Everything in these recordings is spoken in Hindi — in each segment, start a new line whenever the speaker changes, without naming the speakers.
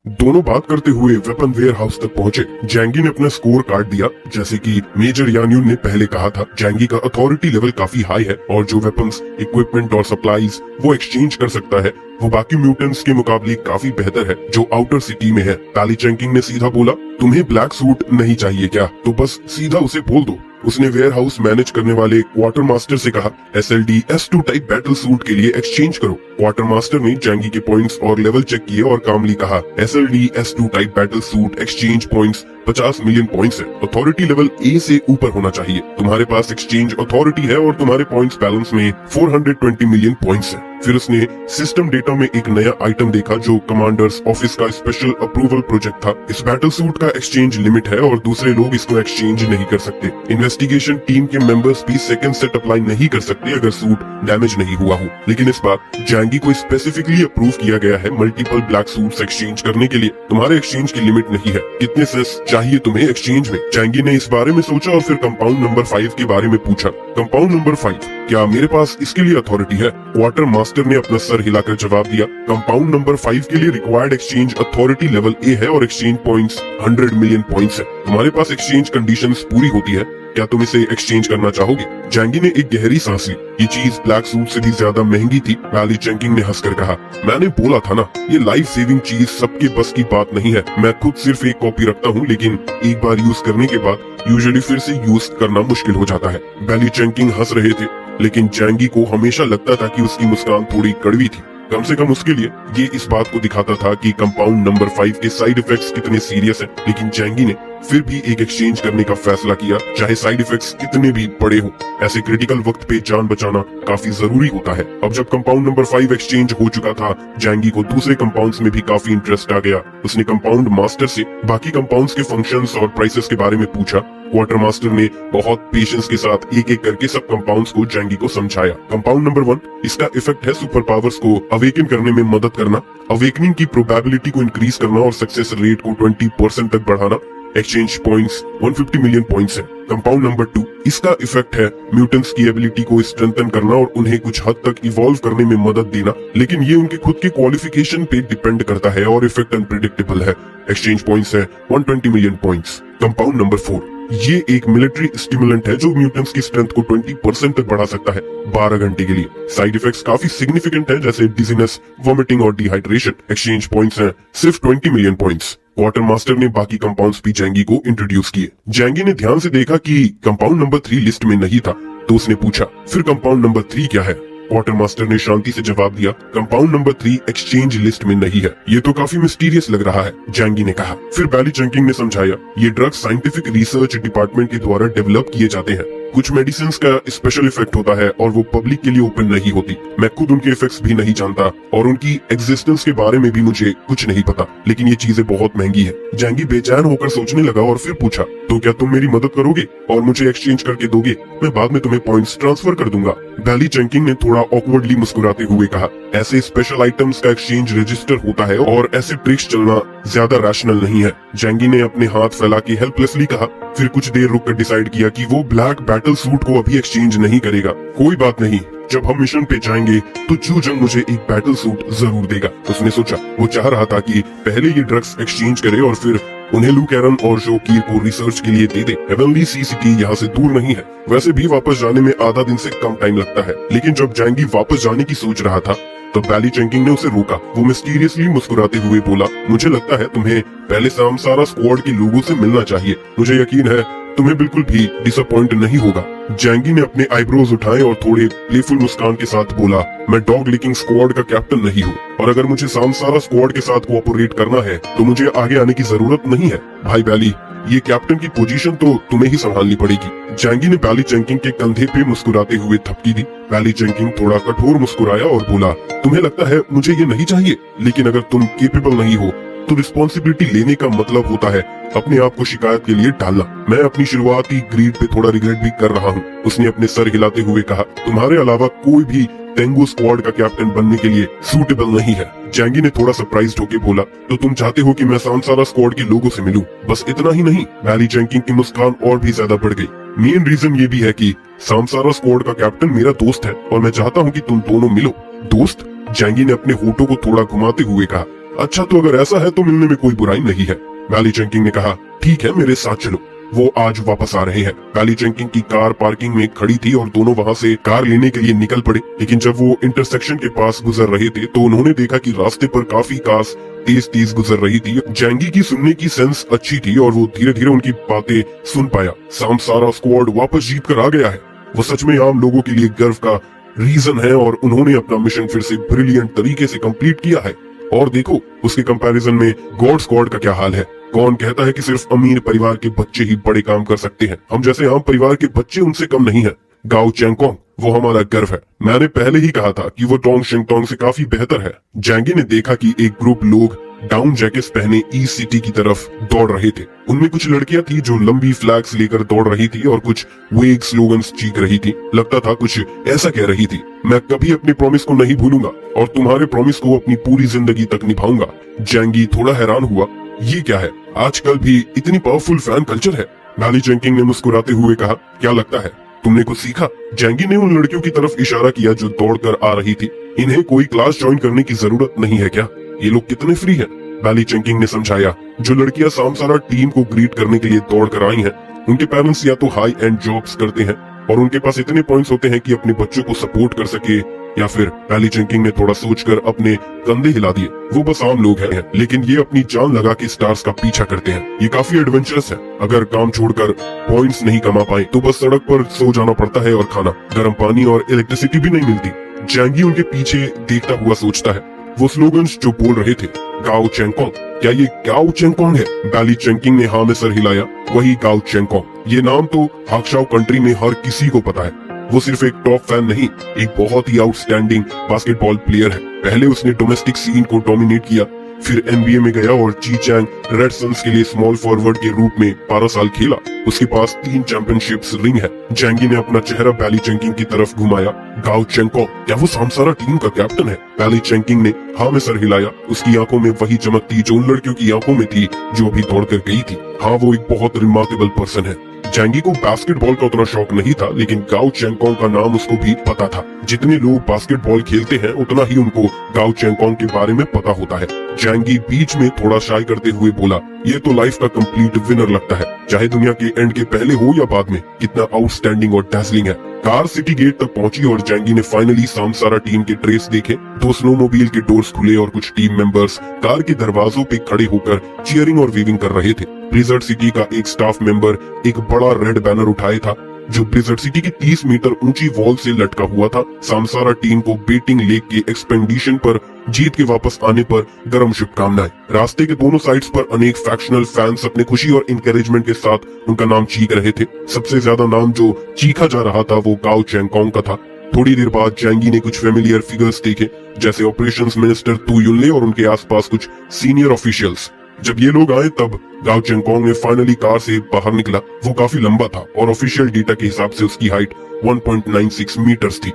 दोनों बात करते हुए वेपन वेयर हाउस तक पहुंचे। जैंगी ने अपना स्कोर कार्ड दिया। जैसे कि मेजर यान्यून ने पहले कहा था, जैंगी का अथॉरिटी लेवल काफी हाई है और जो वेपन्स, इक्विपमेंट और सप्लाईज वो एक्सचेंज कर सकता है वो बाकी म्यूटेंट्स के मुकाबले काफी बेहतर है जो आउटर सिटी में है। पैली चैंकिंग ने सीधा बोला, तुम्हें ब्लैक सूट नहीं चाहिए क्या? तो बस सीधा उसे बोल दो। उसने वेयर हाउस मैनेज करने वाले क्वार्टर मास्टर से कहा, SLD S2 type battle suit के लिए एक्सचेंज करो। क्वार्टर मास्टर ने जैंगी के पॉइंट्स और लेवल चेक किए और कामली कहा, SLD S2 type battle suit exchange points 50 million points है। अथॉरिटी लेवल A से ऊपर होना चाहिए। तुम्हारे पास एक्सचेंज अथॉरिटी है और तुम्हारे पॉइंट्स बैलेंस में 420 मिलियन पॉइंट्स है। फिर उसने सिस्टम डेटा में एक नया आइटम देखा जो कमांडर्स ऑफिस का स्पेशल अप्रूवल प्रोजेक्ट था। इस बैटल सूट का एक्सचेंज लिमिट है और दूसरे लोग इसको एक्सचेंज नहीं कर सकते। इन्वेस्टिगेशन टीम के मेंबर्स भी सेकंड सेट अप्लाई नहीं कर सकते अगर सूट डैमेज नहीं हुआ हो। लेकिन इस बार जैंगी को स्पेसिफिकली अप्रूव किया गया है मल्टीपल ब्लैक सूट्स एक्सचेंज करने के लिए। तुम्हारे एक्सचेंज की लिमिट नहीं है। कितने सेस चाहिए तुम्हें एक्सचेंज में? जैंगी ने इस बारे में सोचा और फिर कंपाउंड नंबर 5 के बारे में पूछा। कंपाउंड नंबर 5, क्या मेरे पास इसके लिए अथॉरिटी है? क्वार्टर मास्टर ने अपना सर हिलाकर जवाब दिया, कंपाउंड नंबर 5 के लिए required exchange authority level A है और एक्सचेंज पॉइंट्स 100 मिलियन पॉइंट्स है। तुम्हारे पास एक्सचेंज कंडीशंस पूरी होती है, क्या तुम इसे एक्सचेंज करना चाहोगे? जैंगी ने एक गहरी सांस ली। ये चीज ब्लैक सूट से भी ज्यादा महंगी थी। पैली चैंकिंग ने हंसकर कहा, मैंने बोला था ना, ये लाइफ सेविंग चीज सबके बस की बात नहीं है। मैं खुद सिर्फ एक कॉपी रखता हूँ, लेकिन एक बार यूज करने के बाद यूजुअली फिर से यूज करना मुश्किल हो जाता है। पैली चैंकिंग हंस रहे थे, लेकिन जैंगी को हमेशा लगता था कि उसकी मुस्कान थोड़ी कड़वी थी। कम से कम उसके लिए ये इस बात को दिखाता था कि कंपाउंड नंबर 5 के साइड इफेक्ट्स कितने सीरियस हैं। लेकिन जैंगी ने फिर भी एक एक्सचेंज करने का फैसला किया, चाहे साइड इफेक्ट्स कितने भी बड़े हों। ऐसे क्रिटिकल वक्त पे जान बचाना काफी जरूरी होता है। अब जब कंपाउंड नंबर 5 एक्सचेंज हो चुका था, जैंगी को दूसरे कंपाउंड्स में भी काफी इंटरेस्ट आ गया। उसने कंपाउंड मास्टर से बाकी कंपाउंड्स के फंक्शंस और प्राइसेस के बारे में पूछा। क्वार्टर मास्टर ने बहुत पेशेंस के साथ एक एक करके सब कंपाउंड्स को जैंगी को समझाया। कंपाउंड नंबर 1, इसका इफेक्ट है सुपर पावर्स को अवेकन करने में मदद करना, अवेकनिंग की प्रोबेबिलिटी को इंक्रीज करना और सक्सेस रेट को 20% तक बढ़ाना। एक्सचेंज पॉइंट्स 150 मिलियन पॉइंट्स है। कंपाउंड नंबर 2, इसका इफेक्ट है म्यूटेंट्स की एबिलिटी को स्ट्रेंथन करना और उन्हें कुछ हद तक इवॉल्व करने में मदद देना, लेकिन ये उनके खुद के क्वालिफिकेशन पे डिपेंड करता है और इफेक्ट अनप्रेडिक्टेबल है। एक्सचेंज पॉइंट्स है 120 मिलियन पॉइंट्स। कंपाउंड नंबर 4, ये एक मिलिट्री स्टिमुलेंट है जो म्यूटेंट्स की स्ट्रेंथ को 20% तक बढ़ा सकता है 12 घंटे के लिए। साइड इफेक्ट्स काफी सिग्निफिकेंट है, जैसे डिजीनेस, वॉमिटिंग और डिहाइड्रेशन। एक्सचेंज पॉइंट्स हैं सिर्फ 20 मिलियन पॉइंट्स। क्वार्टर मास्टर ने बाकी कंपाउंड्स भी जैंगी को इंट्रोड्यूस किए। जैंगी ने ध्यान से देखा कि कंपाउंड नंबर 3 लिस्ट में नहीं था, तो उसने पूछा, फिर कंपाउंड नंबर 3 क्या है? क्वार्टर मास्टर ने शांति से जवाब दिया, कंपाउंड नंबर 3 एक्सचेंज लिस्ट में नहीं है। ये तो काफी मिस्टीरियस लग रहा है, जैंगी ने कहा। फिर पैली चैंकिंग ने समझाया, ये ड्रग्स साइंटिफिक रिसर्च डिपार्टमेंट के द्वारा डेवलप किए जाते हैं। कुछ मेडिसिन का स्पेशल इफेक्ट होता है और वो पब्लिक के लिए ओपन नहीं होती। मैं खुद उनके इफेक्ट्स भी नहीं जानता और उनकी एग्जिस्टेंस के बारे में भी मुझे कुछ नहीं पता, लेकिन ये चीजें बहुत महंगी है। जैंगी बेचैन होकर सोचने लगा और फिर पूछा, तो क्या तुम मेरी मदद करोगे और मुझे एक्सचेंज करके दोगे? मैं बाद में तुम्हें पॉइंट्स ट्रांसफर कर दूंगा। पैली चैंकिंग ने थोड़ा ऑकवर्डली मुस्कुराते हुए कहा, ऐसे स्पेशल आइटम्स का एक्सचेंज रजिस्टर होता है और ऐसे ट्रिक्स चलना ज्यादा रैशनल नहीं है। जैंगी ने अपने हाथ फैला के हेल्पलेसली कहा, फिर कुछ देर रुककर डिसाइड किया कि वो ब्लैक बैटल सूट को अभी एक्सचेंज नहीं करेगा। कोई बात नहीं, जब हम मिशन पे जाएंगे तो चू जंग मुझे एक बैटल सूट जरूर देगा। उसने सोचा, वो चाह रहा था कि पहले ये ड्रग्स एक्सचेंज करे और फिर उन्हें लू कैरन और जो कीर को रिसर्च के लिए दे दे। हेवनली सी सिटी यहाँ से दूर नहीं है, वैसे भी वापस जाने में आधा दिन से कम टाइम लगता है। लेकिन जब जैंगी वापस जाने की सोच रहा था तो पैली चैंकिंग ने उसे रोका। वो मिस्टीरियसली मुस्कुराते हुए बोला, मुझे लगता है तुम्हें पहले सामसारा स्क्वाड के लोगों से मिलना चाहिए। मुझे यकीन है तुम्हें बिल्कुल भी डिसअपॉइंट नहीं होगा। जैंगी ने अपने आईब्रोज उठाए और थोड़े प्लेफुल मुस्कान के साथ बोला, मैं डॉग लिकिंग स्क्वाड का कैप्टन नहीं हूँ और अगर मुझे सामसारा स्क्वाड के साथ कोऑपरेट करना है तो मुझे आगे आने की जरूरत नहीं है। भाई पैली, ये कैप्टन की पोजीशन तो तुम्हें ही संभालनी पड़ेगी। जैंगी ने पैली चैंकिंग के कंधे पे मुस्कुराते हुए थपकी दी। पैली चैंकिंग थोड़ा कठोर मुस्कुराया और बोला, तुम्हें लगता है मुझे ये नहीं चाहिए, लेकिन अगर तुम केपेबल नहीं हो तो रिस्पॉन्सिबिलिटी लेने का मतलब होता है अपने आप को शिकायत के लिए डालना। मैं अपनी शुरुआती ग्रीड पे थोड़ा रिग्रेट भी कर रहा हूँ। उसने अपने सर हिलाते हुए कहा, तुम्हारे अलावा कोई भी तेंगू स्क्वाड का कैप्टन बनने के लिए सूटेबल नहीं है। जैंगी ने थोड़ा सरप्राइज्ड होकर बोला, तो तुम चाहते हो कि मैं सामसारा स्क्वाड के लोगों से मिलूं? बस इतना ही नहीं, पैली चैंकिंग की मुस्कान और भी ज्यादा बढ़ गई। मेन रीजन ये भी है कि सामसारा स्क्वाड का कैप्टन मेरा दोस्त है और मैं चाहता हूँ कि तुम दोनों मिलो। दोस्त? जैंगी ने अपने होठों को थोड़ा घुमाते हुए कहा, अच्छा तो अगर ऐसा है तो मिलने में कोई बुराई नहीं है। बैली चेंकिंग ने कहा, ठीक है मेरे साथ चलो। वो आज वापस आ रहे हैं। बैली चेंकिंग की कार पार्किंग में खड़ी थी और दोनों वहां से कार लेने के लिए निकल पड़े। लेकिन जब वो इंटरसेक्शन के पास गुजर रहे थे तो उन्होंने देखा कि रास्ते पर काफी कार्स तेज तेज गुजर रही थी। जैंगी की सुनने की सेंस अच्छी थी और वो धीरे धीरे उनकी बातें सुन पाया। सारा स्क्वाड वापस जीत कर आ गया है। वो सच में आम लोगों के लिए गर्व का रीजन है और उन्होंने अपना मिशन फिर से ब्रिलियंट तरीके से कंप्लीट किया है। और देखो उसके कंपैरिजन में गॉड स्क्वाड का क्या हाल है। कौन कहता है कि सिर्फ अमीर परिवार के बच्चे ही बड़े काम कर सकते हैं। हम जैसे आम परिवार के बच्चे उनसे कम नहीं है। गाओ चेंगकोंग वो हमारा गर्व है। मैंने पहले ही कहा था कि वो टोंग शिंगटोंग से काफी बेहतर है। जैंगी ने देखा कि एक ग्रुप लोग डाउन जैकेट्स पहने ईस्ट सिटी की तरफ दौड़ रहे थे। उनमें कुछ लड़कियां थी जो लंबी फ्लैग्स लेकर दौड़ रही थी और कुछ वेग स्लोगन्स चीख रही थी। लगता था कुछ ऐसा कह रही थी, मैं कभी अपने प्रॉमिस को नहीं भूलूंगा और तुम्हारे प्रॉमिस को अपनी पूरी जिंदगी तक निभाऊंगा। जैंगी थोड़ा हैरान हुआ, ये क्या है, आजकल भी इतनी पावरफुल फैन कल्चर है। बैली चेंकिंग ने मुस्कुराते हुए कहा, क्या लगता है तुमने कुछ सीखा? जैंगी ने उन लड़कियों की तरफ इशारा किया जो दौड़कर आ रही थी। इन्हें कोई क्लास ज्वाइन करने की जरूरत नहीं है क्या? ये लोग कितने फ्री हैं। बैली चेंकिंग ने समझाया, जो लड़कियां सामसारा टीम को ग्रीट करने के लिए दौड़ कर आई हैं, उनके पेरेंट्स या तो हाई एंड जॉब्स करते हैं और उनके पास इतने पॉइंट्स होते हैं कि अपने बच्चों को सपोर्ट कर सके, या फिर बैली चेंकिंग ने थोड़ा सोचकर अपने कंधे हिला दिए, वो बस आम लोग हैं लेकिन ये अपनी जान लगा के स्टार्स का पीछा करते हैं। ये काफी एडवेंचरस है। अगर काम छोड़कर पॉइंट्स नहीं कमा पाए तो बस सड़क पर सो जाना पड़ता है और खाना, गर्म पानी और इलेक्ट्रिसिटी भी नहीं मिलती। जैंगी उनके पीछे देखता हुआ सोचता है, वो स्लोगन्स जो बोल रहे थे, गाओ चेंगकोंग, क्या ये गाओ चेंगकोंग है? बैली चेंकिंग ने हाँ में सर हिलाया, वही गाओ चेंगकोंग। ये नाम तो हाक्शाओ कंट्री में हर किसी को पता है। वो सिर्फ एक टॉप फैन नहीं, एक बहुत ही आउटस्टैंडिंग बास्केटबॉल प्लेयर है। पहले उसने डोमेस्टिक सीन को डोमिनेट किया, फिर एनबीए में गया और जीचैंग रेड सन्स के लिए स्मॉल फॉरवर्ड के रूप में 12 साल खेला। उसके पास 3 चैंपियनशिप्स रिंग है। जैंगी ने अपना चेहरा बैली चेंकिंग की तरफ घुमाया, गाओ चेंगकोंग, क्या वो सामसारा टीम का कैप्टन है? बैली चेंकिंग ने हाँ में सर हिलाया। उसकी आंखों में वही चमक थी जो उन लड़कियों की आंखों में थी जो अभी दौड़कर गई थी। हाँ, वो एक बहुत रिमार्केबल पर्सन है। जैंगी को बास्केटबॉल का उतना शौक नहीं था, लेकिन गाओ चेंगकोंग का नाम उसको भी पता था। जितने लोग बास्केटबॉल खेलते हैं उतना ही उनको गाओ चेंगकोंग के बारे में पता होता है। जैंगी बीच में थोड़ा शाय करते हुए बोला, ये तो लाइफ का कंप्लीट विनर लगता है, चाहे दुनिया के एंड के पहले हो या बाद में। कितना आउटस्टैंडिंग और डैज़लिंग है। कार सिटी गेट तक पहुंची और जैंगी ने फाइनली सामसारा टीम के ट्रेस देखे। 2 स्नोमोबाइल के डोर्स खुले और कुछ टीम मेंबर्स कार के दरवाजों पे खड़े होकर चीयरिंग और वीविंग कर रहे थे। ब्लिज़र्ड सिटी का एक स्टाफ मेंबर एक बड़ा रेड बैनर उठाए था जो ब्लिज़र्ड सिटी की 30 मीटर ऊंची वॉल से लटका हुआ था। सामसारा टीम को बेटिंग लेक के एक्सपेंडिशन पर जीत के वापस आने पर गरम शुभकामनाएं। रास्ते के दोनों साइड्स पर अनेक फैक्शनल फैंस अपने खुशी और इंकरेजमेंट के साथ उनका नाम चीख रहे थे। सबसे ज्यादा नाम जो चीखा जा रहा था वो गाओ चेंगकोंग का था। थोड़ी देर बाद जैंगी ने कुछ फेमिलियर फिगर्स देखे, जैसे ऑपरेशंस मिनिस्टर तू युनले और उनके आसपास कुछ सीनियर ऑफिशियल्स। जब ये लोग आए तब गाओ चेंगकोंग ने फाइनली कार से बाहर निकला। वो काफी लंबा था और ऑफिशियल डेटा के हिसाब से उसकी हाइट 1.96 मीटर्स थी।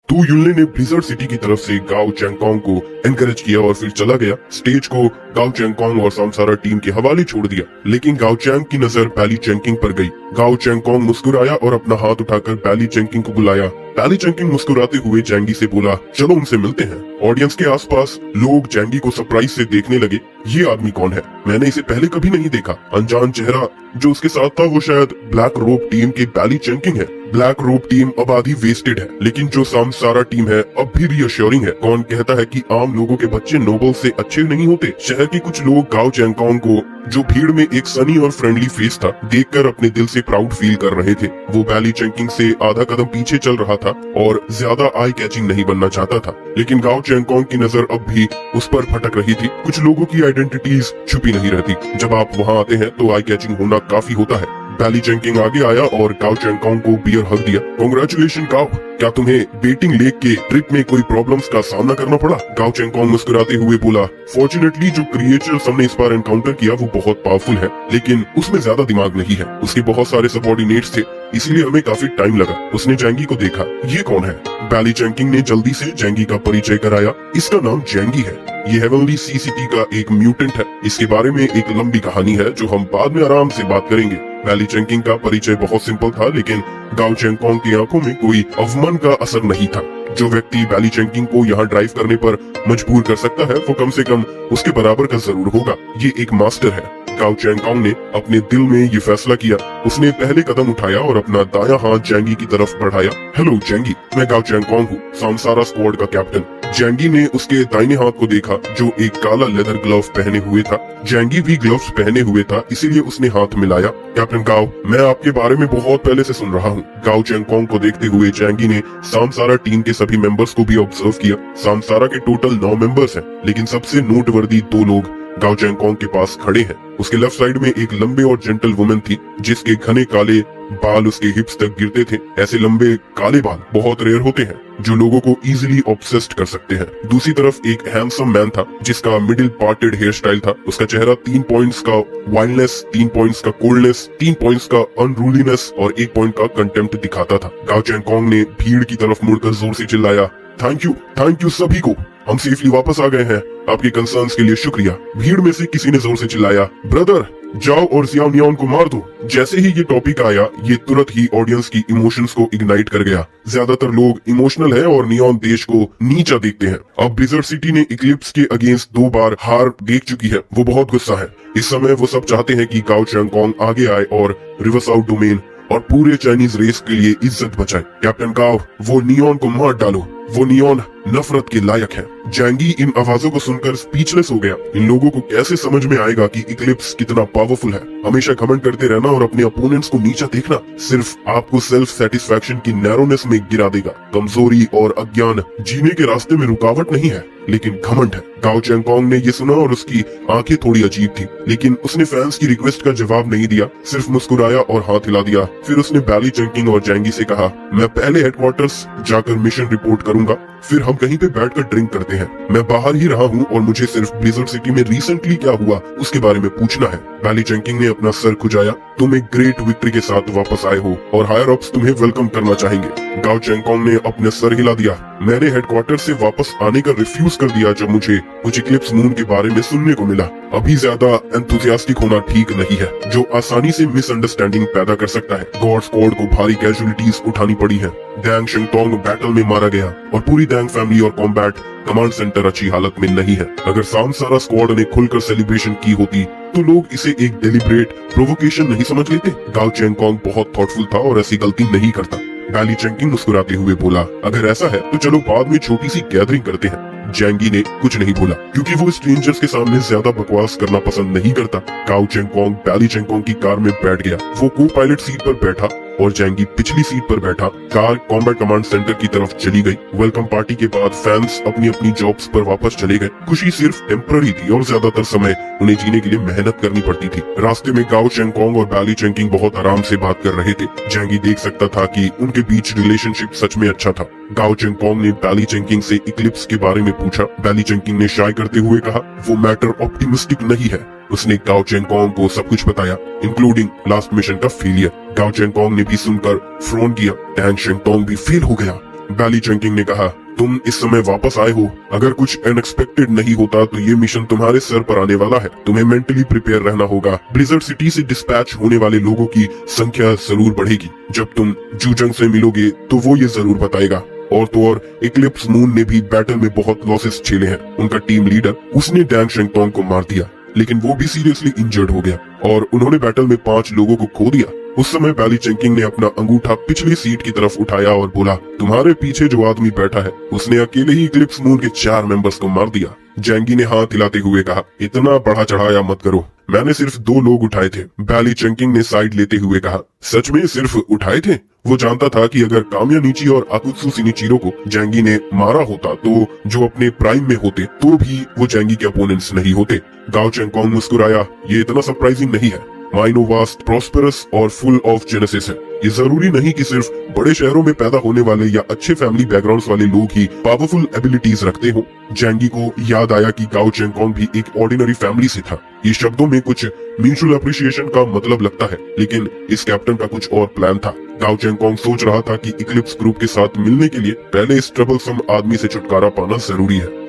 तू युनले ने ब्लिज़र्ड सिटी की तरफ से गाओ चेंगकोंग को एनकरेज किया और फिर चला गया। स्टेज को गाओ चेंगकोंग और सामसारा टीम के हवाले छोड़ दिया, लेकिन गाओ चेंग की नजर बैली चेंकिंग पर गई। गाओ चेंगकोंग मुस्कुराया और अपना हाथ उठाकर बैली चेंकिंग को बुलाया। बैली चेंकिंग मुस्कुराते हुए जैंगी से बोला, चलो उनसे मिलते हैं। ऑडियंस के आसपास लोग जैंगी को सरप्राइज से देखने लगे। ये आदमी कौन है? मैंने इसे पहले कभी नहीं देखा। अनजान चेहरा जो उसके साथ था वो शायद ब्लैक रोब टीम के बैली चेंकिंग है। ब्लैक रोब टीम अब आधी वेस्टेड है, लेकिन जो सामसारा टीम है अब भी रियश्योरिंग है। कौन कहता है कि आम लोगों के बच्चे नोबल से अच्छे नहीं होते? शहर के कुछ लोग गाओ चेंगकोंग को, जो भीड़ में एक सनी और फ्रेंडली फेस था, देखकर अपने दिल से प्राउड फील कर रहे थे। वो बैली चेंकिंग से आधा कदम पीछे चल रहा था और ज्यादा आई कैचिंग नहीं बनना चाहता था, लेकिन गाओ चेंगकोंग की नजर अब भी उस पर भटक रही थी। कुछ लोगों की आइडेंटिटीज छुपी नहीं रहती। जब आप वहाँ आते हैं तो आई कैचिंग होना काफी होता है। बैली चेंकिंग आगे आया और गाओ चेंगकोंग को बियर हग दिया। कांग्रेचुलेशन गाओ, क्या तुम्हें बेटिंग लेक के ट्रिप में कोई प्रॉब्लम्स का सामना करना पड़ा? गाओ चेंगकोंग मुस्कुराते हुए बोला, फॉर्चुनेटली जो क्रिएचर्स हमने इस बार एनकाउंटर किया वो बहुत पावरफुल है, लेकिन उसमें ज्यादा दिमाग नहीं है। उसके बहुत सारे सबऑर्डिनेट्स थे, इसलिए हमें काफी टाइम लगा। उसने जैंगी को देखा। ये कौन है? बैली चेंकिंग ने जल्दी से जैंगी का परिचय कराया। इसका नाम जैंगी है। ये हेवनली सी सिटी का एक म्यूटेंट है। इसके बारे में एक लंबी कहानी है जो हम बाद में आराम से बात करेंगे। बैली चेंकिंग का परिचय बहुत सिंपल था, लेकिन गाओ चेंगकोंग की आंखों में कोई अवमान का असर नहीं था। जो व्यक्ति बैली चेंकिंग को यहाँ ड्राइव करने पर मजबूर कर सकता है वो कम से कम उसके बराबर का जरूर होगा। ये एक मास्टर है। गाओ चेंगकोंग ने अपने दिल में ये फैसला किया। उसने पहले कदम उठाया और अपना दायां हाथ जैंगी की तरफ बढ़ाया। हेलो जैंगी, मैं गाओ चेंगकोंग हूँ, सांसारा स्क्वाड का कैप्टन। जैंगी ने उसके दाहिने हाथ को देखा जो एक काला लेदर ग्लव पहने हुए था। जैंगी भी ग्लव्स पहने हुए था, इसीलिए उसने हाथ मिलाया। कैप्टन गाओ, मैं आपके बारे में बहुत पहले से सुन रहा हूँ। गाओ चेंगकोंग को देखते हुए जैंगी ने सांसारा टीम के सभी मेंबर्स को भी ऑब्जर्व किया। सांसारा के टोटल 9 मेंबर्स हैं, लेकिन सबसे नोटवर्दी 2 लोग गाओ चेंगकोंग के पास खड़े हैं। उसके लेफ्ट साइड में एक लंबे और जेंटल वुमन थी जिसके घने काले बाल उसके हिप्स तक गिरते थे। ऐसे लंबे काले बाल बहुत रेयर होते हैं जो लोगों को इजीली ऑब्सेस्ड कर सकते हैं। दूसरी तरफ एक हैंडसम मैन था जिसका मिडिल पार्टेड हेयर स्टाइल था। उसका चेहरा 3 पॉइंट्स का वाइल्डनेस, 3 पॉइंट्स का कोल्डनेस, 3 पॉइंट्स का अनरूलीनेस और 1 पॉइंट का कंटेम्प्ट दिखाता था। गाओ चेंगकोंग ने भीड़ की तरफ मुड़कर जोर से चिल्लाया, थैंक यू सभी को, हम सेफली वापस आ गए हैं। आपके कंसर्न्स के लिए शुक्रिया। भीड़ में से किसी ने जोर से चिल्लाया, ब्रदर जाओ और जियाओ नियॉन को मार दो। जैसे ही ये टॉपिक आया, ये तुरंत ही ऑडियंस की इमोशंस को इग्नाइट कर गया। ज्यादातर लोग इमोशनल है और नियॉन देश को नीचा देखते हैं। अब ब्लिज़र्ड सिटी ने इक्लिप्स के अगेंस्ट 2 बार हार देख चुकी है। वो बहुत गुस्सा है। इस समय वो सब चाहते हैं कि गाओ चेंगकोंग आगे आए और रिवरसाउथ डोमेन और पूरे चाइनीज रेस के लिए इज्जत बचाए। कैप्टन गाओ, वो नियॉन को मार डालो, वो नियॉन नफरत के लायक है। जैंगी इन आवाजों को सुनकर स्पीचलेस हो गया। इन लोगों को कैसे समझ में आएगा कि इक्लिप्स कितना पावरफुल है। हमेशा घमंड करते रहना और अपने अपोनेंट्स को नीचा देखना सिर्फ आपको सेल्फ सेटिस्फैक्शन की नैरोनेस में गिरा देगा। कमजोरी और अज्ञान जीने के रास्ते में रुकावट नहीं है, लेकिन घमंड है। गाओ चेंगकोंग ने ये सुना और उसकी आंखें थोड़ी अजीब थी, लेकिन उसने फैंस की रिक्वेस्ट का जवाब नहीं दिया, सिर्फ मुस्कुराया और हाथ हिला दिया। फिर उसने बैली चेंकिंग और जैंगी से कहा, मैं पहले हेडक्वार्टर्स जाकर मिशन रिपोर्ट करूंगा, फिर हम कहीं पे बैठकर ड्रिंक करते हैं। मैं बाहर ही रहा हूँ और मुझे सिर्फ ब्लिज़र्ड सिटी में रिसेंटली क्या हुआ उसके बारे में पूछना है। बैली चेंकिंग ने अपना सर खुजाया। तुम एक ग्रेट विक्ट्री के साथ वापस आए हो और हायर अप्स तुम्हें वेलकम करना चाहेंगे। गाओ चेंगकोंग ने अपने सर हिला दिया। मैंने हेडक्वार्टर से वापस आने का रिफ्यूज कर दिया जब मुझे कुछ इक्लिप्स मून के बारे में सुनने को मिला। अभी ज्यादा एंथुसियास्टिक होना ठीक नहीं है, जो आसानी से मिसअंडरस्टैंडिंग पैदा कर सकता है। गॉड स्क्वाड को भारी कैजुअलिटीज उठानी पड़ी है। डैंग शिंगटोंग बैटल में मारा गया और पूरी डैंग फैमिली और कॉम्बैट कमांड सेंटर अच्छी हालत में नहीं है। अगर सांसारा स्क्वाड ने खुलकर सेलिब्रेशन की होती तो लोग इसे एक डेलिब्रेट प्रोवोकेशन नहीं समझ लेते। गाओ चेंगकोंग बहुत थॉटफुल था और ऐसी गलती नहीं करता। बैली चेंकिंग मुस्कुराते हुए बोला, अगर ऐसा है तो चलो बाद में छोटी सी गैदरिंग करते हैं। जैंगी ने कुछ नहीं बोला क्योंकि वो स्ट्रेंजर्स के सामने ज्यादा बकवास करना पसंद नहीं करता। गाओ चेंगकोंग बैली चेंगकोंग की कार में बैठ गया। वो को पायलट सीट पर बैठा और जैंगी पिछली सीट पर बैठा। कार कॉम्बैट कमांड सेंटर की तरफ चली गई। वेलकम पार्टी के बाद फैंस अपनी अपनी जॉब्स पर वापस चले गए। खुशी सिर्फ टेम्पररी थी और ज्यादातर समय उन्हें जीने के लिए मेहनत करनी पड़ती थी। रास्ते में गाओ चेंगकोंग और बैली चेंकिंग बहुत आराम से बात कर रहे थे। जैंगी देख सकता था कि उनके बीच रिलेशनशिप सच में अच्छा था। गाओ चेंगकोंग ने बैली चेंकिंग से इक्लिप्स के बारे में पूछा। बैली चेंकिंग ने शाय करते हुए कहा, वो मैटर ऑप्टिमिस्टिक नहीं है। उसने गाओ चेंगकोंग को सब कुछ बताया, इंक्लूडिंग लास्ट मिशन का फेलियर। गाओ चेंगकोंग ने भी सुनकर फ्रोन किया। डैंग शिंगटोंग भी फेल हो गया। बैली चेंकिंग ने कहा, तुम इस समय वापस आए हो। अगर कुछ अनएक्सपेक्टेड नहीं होता तो ये मिशन तुम्हारे सर पर आने वाला है। तुम्हें मेंटली प्रिपेयर रहना होगा। ब्लिज़र्ड सिटी से डिस्पैच होने वाले लोगों की संख्या जरूर बढ़ेगी। जब तुम जूजंग से मिलोगे तो वो ये जरूर बताएगा। और तो और इक्लिप्स मून ने भी बैटल में बहुत लॉसेस झेले हैं। उनका टीम लीडर उसने डैंग शिंगटोंग को मार दिया, लेकिन वो भी सीरियसली इंजर्ड हो गया और उन्होंने बैटल में 5 लोगों को खो दिया। उस समय बैली चेंकिंग ने अपना अंगूठा पिछली सीट की तरफ उठाया और बोला, तुम्हारे पीछे जो आदमी बैठा है उसने अकेले ही इक्लिप्स मून के 4 मेंबर्स को मार दिया। जैंगी ने हाथ हिलाते हुए कहा, इतना बढ़ा चढ़ाया मत करो, मैंने सिर्फ 2 लोग उठाए थे। बैली चेंकिंग ने साइड लेते हुए कहा, सच में सिर्फ उठाए थे? वो जानता था कि अगर कामिया नीची और आकुत्सु सिनिचिरो को जैंगी ने मारा होता तो जो अपने प्राइम में होते तो भी वो जैंगी के अपोनेंट्स नहीं होते। गाओ चेंगकोंग मुस्कुराया, ये इतना सरप्राइजिंग नहीं है। माइनो वास्ट, प्रॉस्पेरस और फुल ऑफ जेनेसिस है। ये जरूरी नहीं कि सिर्फ बड़े शहरों में पैदा होने वाले या अच्छे फैमिली बैकग्राउंड्स वाले लोग ही पावरफुल एबिलिटीज रखते हो। जैंगी को याद आया कि गाओ चेंगकोंग भी एक ऑर्डिनरी फैमिली से था। ये शब्दों में कुछ म्यूचुअल अप्रिसिएशन का मतलब लगता है, लेकिन इस कैप्टन का कुछ और प्लान था। गाओ चेंगकोंग सोच रहा था कि इक्लिप्स ग्रुप के साथ मिलने के लिए पहले इस ट्रबलसम आदमी से छुटकारा पाना जरूरी है।